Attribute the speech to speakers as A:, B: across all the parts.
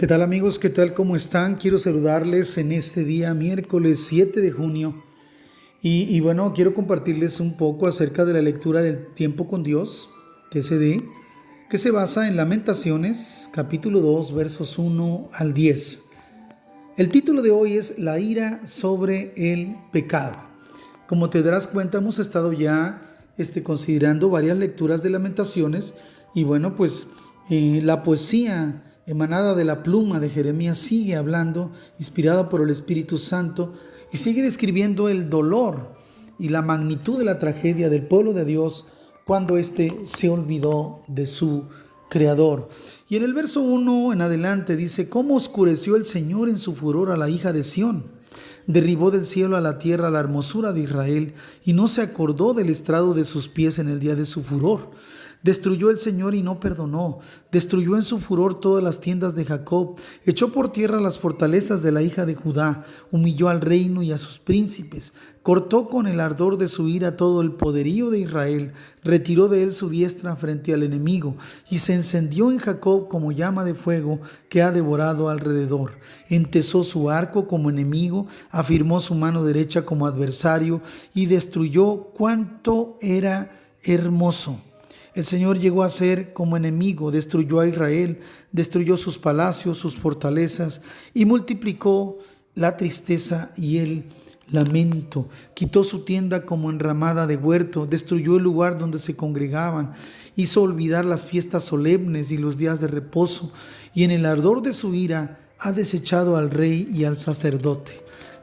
A: ¿Qué tal amigos? ¿Qué tal? ¿Cómo están? Quiero saludarles en este día, miércoles 7 de junio. Bueno, quiero compartirles un poco acerca de la lectura del tiempo con Dios, TCD, que se basa en Lamentaciones, capítulo 2, versos 1 al 10. El título de hoy es La ira sobre el pecado. Como te darás cuenta, hemos estado ya considerando varias lecturas de Lamentaciones y bueno, pues la poesía emanada de la pluma de Jeremías sigue hablando, inspirada por el Espíritu Santo, y sigue describiendo el dolor y la magnitud de la tragedia del pueblo de Dios cuando éste se olvidó de su Creador. Y en el verso 1 en adelante dice: ¿Cómo oscureció el Señor en su furor a la hija de Sión? Derribó del cielo a la tierra la hermosura de Israel, y no se acordó del estrado de sus pies en el día de su furor. Destruyó el Señor y no perdonó. Destruyó en su furor todas las tiendas de Jacob. Echó por tierra las fortalezas de la hija de Judá. Humilló al reino y a sus príncipes. Cortó con el ardor de su ira todo el poderío de Israel. Retiró de él su diestra frente al enemigo. Y se encendió en Jacob como llama de fuego que ha devorado alrededor. Entesó su arco como enemigo. Afirmó su mano derecha como adversario. Y destruyó cuanto era hermoso. El Señor llegó a ser como enemigo, destruyó a Israel, destruyó sus palacios, sus fortalezas, y multiplicó la tristeza y el lamento. Quitó su tienda como enramada de huerto, destruyó el lugar donde se congregaban, hizo olvidar las fiestas solemnes y los días de reposo, y en el ardor de su ira ha desechado al rey y al sacerdote.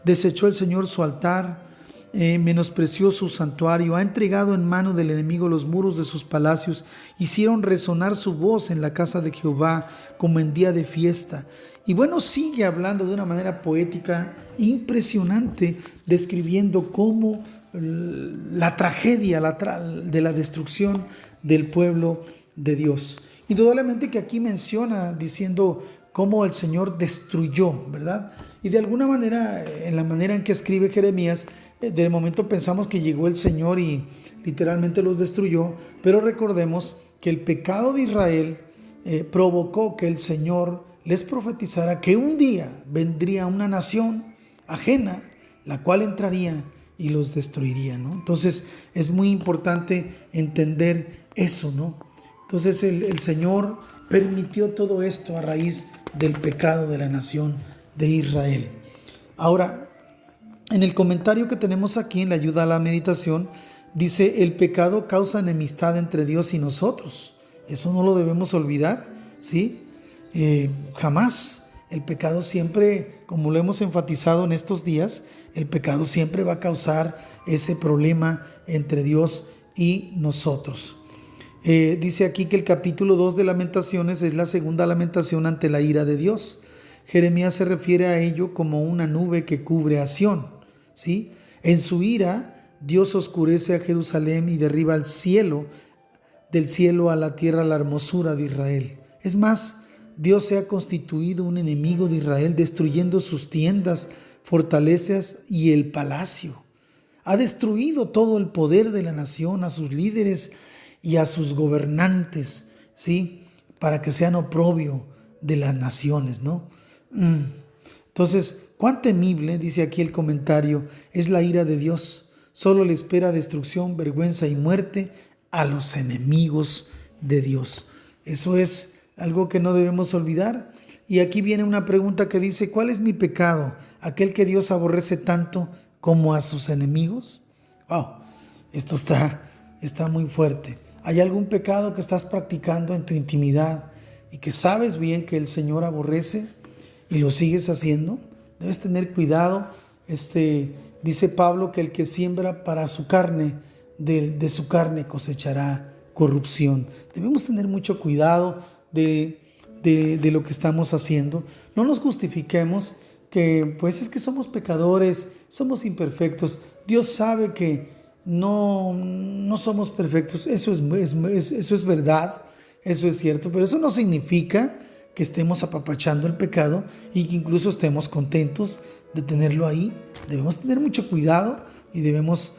A: Desechó el Señor su altar, menospreció su santuario, ha entregado en mano del enemigo los muros de sus palacios, hicieron resonar su voz en la casa de Jehová como en día de fiesta. Y bueno, sigue hablando de una manera poética impresionante, describiendo cómo la tragedia de la destrucción del pueblo de Dios. Indudablemente que aquí menciona diciendo cómo el Señor destruyó, ¿verdad? Y de alguna manera, en la manera en que escribe Jeremías, de momento pensamos que llegó el Señor y literalmente los destruyó, pero recordemos que el pecado de Israel provocó que el Señor les profetizara que un día vendría una nación ajena, la cual entraría y los destruiría, ¿no? Entonces es muy importante entender eso, ¿no? Entonces el Señor permitió todo esto a raíz del pecado de la nación de Israel. Ahora, en el comentario que tenemos aquí en la ayuda a la meditación, dice: el pecado causa enemistad entre Dios y nosotros. Eso no lo debemos olvidar, ¿sí? Jamás. El pecado siempre, como lo hemos enfatizado en estos días, el pecado siempre va a causar ese problema entre Dios y nosotros. Dice aquí que el capítulo 2 de Lamentaciones es la segunda lamentación ante la ira de Dios. Jeremías se refiere a ello como una nube que cubre a Sión, ¿sí? En su ira, Dios oscurece a Jerusalén y derriba al cielo, del cielo a la tierra, la hermosura de Israel. Es más, Dios se ha constituido un enemigo de Israel, destruyendo sus tiendas, fortalezas y el palacio. Ha destruido todo el poder de la nación, a sus líderes y a sus gobernantes, ¿sí? Para que sean oprobio de las naciones, ¿no? Entonces, cuán temible, dice aquí el comentario, es la ira de Dios. Solo le espera destrucción, vergüenza y muerte a los enemigos de Dios. Eso es algo que no debemos olvidar. Y aquí viene una pregunta que dice: ¿cuál es mi pecado? ¿Aquel que Dios aborrece tanto como a sus enemigos? Wow, esto está muy fuerte. ¿Hay algún pecado que estás practicando en tu intimidad y que sabes bien que el Señor aborrece y lo sigues haciendo? Debes tener cuidado. Dice Pablo que el que siembra para su carne, de su carne cosechará corrupción. Debemos tener mucho cuidado de lo que estamos haciendo. No nos justifiquemos que pues es que somos pecadores, somos imperfectos. Dios sabe que no somos perfectos. Eso es verdad, eso es cierto, pero eso no significa que estemos apapachando el pecado y que incluso estemos contentos de tenerlo ahí. Debemos tener mucho cuidado y debemos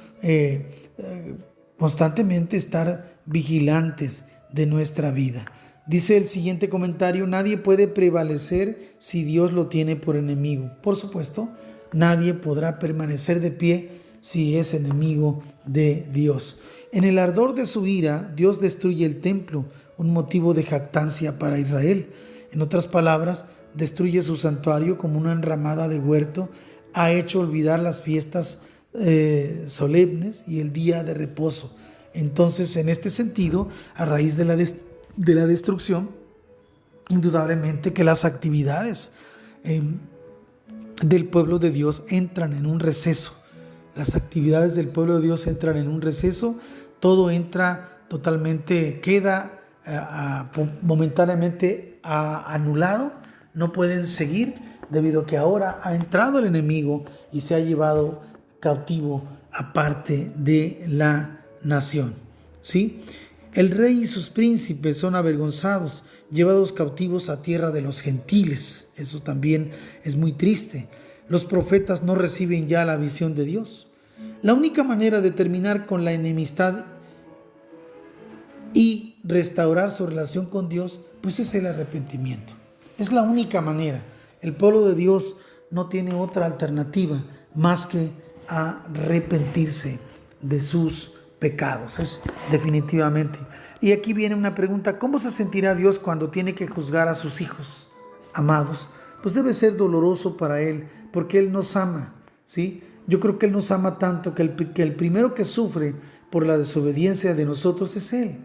A: constantemente estar vigilantes de nuestra vida. Dice el siguiente comentario: nadie puede prevalecer si Dios lo tiene por enemigo. Por supuesto, nadie podrá permanecer de pie si es enemigo de Dios. En el ardor de su ira, Dios destruye el templo, un motivo de jactancia para Israel. En otras palabras, destruye su santuario como una enramada de huerto, ha hecho olvidar las fiestas solemnes y el día de reposo. Entonces, en este sentido, a raíz de la destrucción, indudablemente que las actividades del pueblo de Dios entran en un receso. Las actividades del pueblo de Dios entran en un receso, todo entra totalmente, queda momentáneamente anulado, no pueden seguir debido a que ahora ha entrado el enemigo y se ha llevado cautivo a parte de la nación, ¿sí? El rey y sus príncipes son avergonzados, llevados cautivos a tierra de los gentiles. Eso también es muy triste. Los profetas no reciben ya la visión de Dios. La única manera de terminar con la enemistad y restaurar su relación con Dios, pues es el arrepentimiento. Es la única manera. El pueblo de Dios no tiene otra alternativa más que arrepentirse de sus pecados. Es definitivamente. Y aquí viene una pregunta: ¿cómo se sentirá Dios cuando tiene que juzgar a sus hijos amados? Pues debe ser doloroso para Él, porque Él nos ama, ¿sí? Yo creo que Él nos ama tanto que el primero que sufre por la desobediencia de nosotros es Él.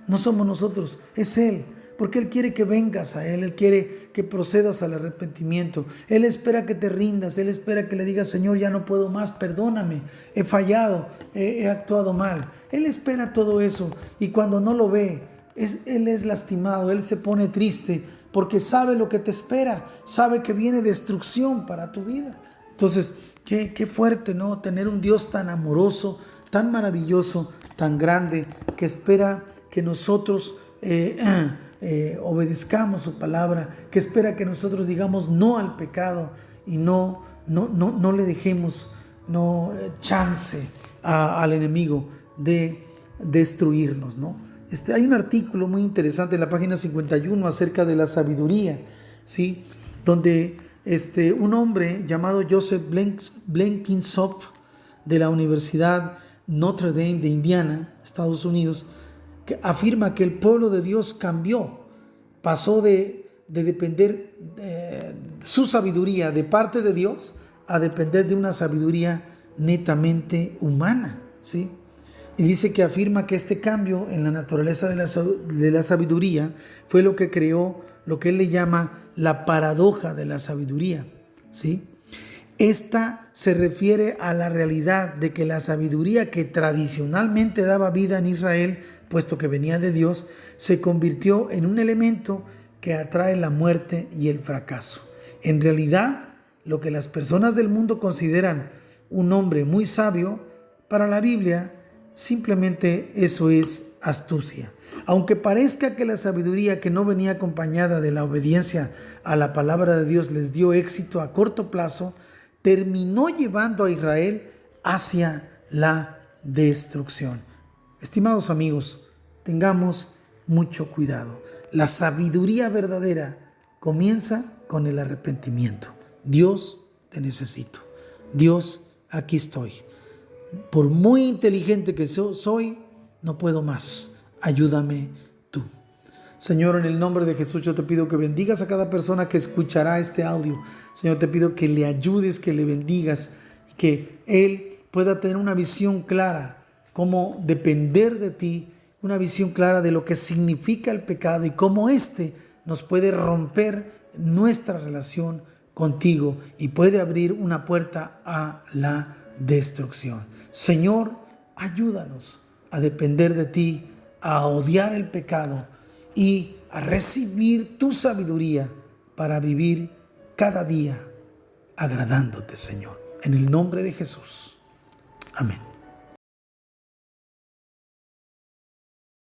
A: No somos nosotros, es Él. Porque Él quiere que vengas a Él, Él quiere que procedas al arrepentimiento. Él espera que te rindas, Él espera que le digas: Señor, ya no puedo más, perdóname, he fallado, he actuado mal. Él espera todo eso, y cuando no lo ve, Él es lastimado, Él se pone triste, porque sabe lo que te espera, sabe que viene destrucción para tu vida. Entonces, qué fuerte, ¿no? Tener un Dios tan amoroso, tan maravilloso, tan grande, que espera que nosotros obedezcamos su palabra, que espera que nosotros digamos no al pecado y no le dejemos chance al enemigo de destruirnos, ¿no? Hay un artículo muy interesante en la página 51 acerca de la sabiduría, ¿sí? Donde un hombre llamado Joseph Blenkinsop, de la Universidad Notre Dame de Indiana, Estados Unidos, que afirma que el pueblo de Dios cambió, pasó de depender de su sabiduría de parte de Dios a depender de una sabiduría netamente humana, ¿sí? Y dice que afirma que este cambio en la naturaleza de la sabiduría fue lo que creó lo que él le llama la paradoja de la sabiduría, ¿sí? Esta se refiere a la realidad de que la sabiduría que tradicionalmente daba vida en Israel, puesto que venía de Dios, se convirtió en un elemento que atrae la muerte y el fracaso. En realidad, lo que las personas del mundo consideran un hombre muy sabio, para la Biblia, simplemente eso es astucia. Aunque parezca que la sabiduría que no venía acompañada de la obediencia a la palabra de Dios les dio éxito a corto plazo, terminó llevando a Israel hacia la destrucción. Estimados amigos, tengamos mucho cuidado. La sabiduría verdadera comienza con el arrepentimiento. Dios, te necesito. Dios, aquí estoy. Por muy inteligente que soy, no puedo más. Ayúdame tú. Señor, en el nombre de Jesús, yo te pido que bendigas a cada persona que escuchará este audio. Señor, te pido que le ayudes, que le bendigas, que él pueda tener una visión clara, cómo depender de ti, una visión clara de lo que significa el pecado y cómo nos puede romper nuestra relación contigo y puede abrir una puerta a la destrucción. Señor, ayúdanos a depender de ti, a odiar el pecado y a recibir tu sabiduría para vivir cada día agradándote, Señor. En el nombre de Jesús. Amén.